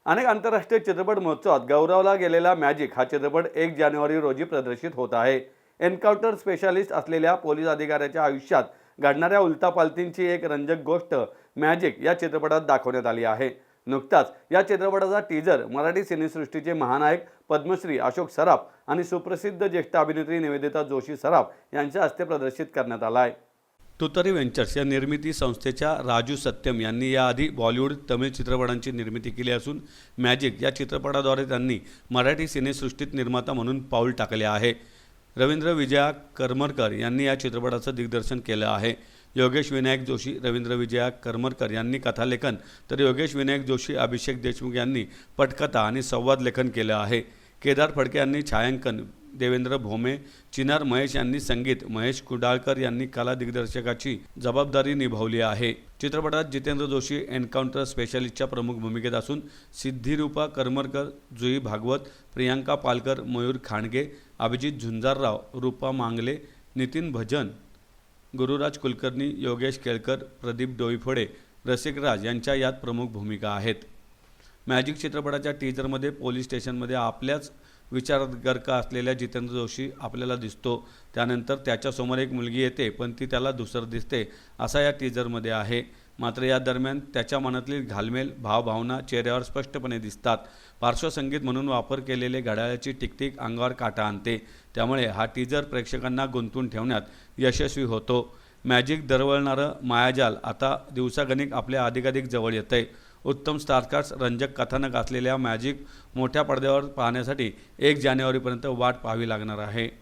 अनेक आंतरराष्ट्रीय चित्रपट महोत्सवात गौरवला गेलेला मॅजिक हा चित्रपट 1 जानेवारी रोजी प्रदर्शित होत आहे। एन्काउंटर स्पेशालिस्ट असलेल्या पोलीस अधिकाऱ्याच्या आयुष्यात घडणाऱ्या उलथापालथींची एक रंजक गोष्ट मॅजिक या चित्रपटात दाखवण्यात आली आहे। नुकताच या चित्रपटाचा टीजर मराठी सिनेसृष्टीचे महानायक पद्मश्री अशोक सराफ आणि सुप्रसिद्ध ज्येष्ठ अभिनेत्री निवेदिता जोशी सराफ यांच्या हस्ते प्रदर्शित करण्यात आला आहे। तुतारी वेंचर्स या निर्मिती संस्थेच्या राजू सत्यम यांनी याआधी बॉलिवूड तमिळ चित्रपटांची निर्मिती केली असून मॅजिक या चित्रपटाद्वारे त्यांनी मराठी सिनेसृष्टीत निर्माता म्हणून पाऊल टाकले आहे। रवींद्र विजया करमरकर यांनी या चित्रपटाचं दिग्दर्शन केलं आहे। योगेश विनायक जोशी, रवींद्र विजया करमरकर यांनी कथालेखन तर योगेश विनायक जोशी, अभिषेक देशमुख यांनी पटकथा आणि संवाद लेखन केलं आहे। केदार फडके यांनी छायांकन, देवेंद्र भोमे, चिनार महेश यांनी संगीत, महेश कुडाळकर यांनी कला दिग्दर्शकाची जबाबदारी निभावली आहे। चित्रपटात जितेंद्र जोशी एन्काउंटर स्पेशालिस्टच्या प्रमुख भूमिकेत असून सिद्धिरूपा करमरकर, जुई भागवत, प्रियांका पालकर, मयूर खांडगे, अभिजित झुंजारराव, रूपा मांगले, नितीन भजन, गुरुराज कुलकर्णी, योगेश केळकर, प्रदीप डोईफोडे, रसिक राज यांच्या यात प्रमुख भूमिका आहेत। मॅजिक चित्रपटाच्या टीजरमध्ये पोलीस स्टेशनमध्ये आपल्याच विचारगर्क असलेल्या जितेंद्र जोशी आपल्याला दिसतो। त्यानंतर त्याच्यासमोर एक मुलगी येते पण ती त्याला दुसरं दिसते असा या टीजरमध्ये आहे। मात्र या दरम्यान त्याच्या मनातली घालमेल, भावभावना चेहऱ्यावर स्पष्टपणे दिसतात। पार्श्वसंगीत म्हणून वापर केलेले घड्याळाची टिकटिक अंगावर काटा आणते। त्यामुळे हा टीजर प्रेक्षकांना गुंतवून ठेवण्यात यशस्वी होतो। मॅजिक दरवळणारं मायाजाल आता दिवसागणिक आपल्या अधिकाधिक जवळ येतंय। उत्तम स्टारकास्ट, रंजक कथानक असलेल्या मॅजिक मोठ्या पडद्यावर पाहण्यासाठी 1 जानेवारीपर्यंत वाट पाहावी लागणार आहे।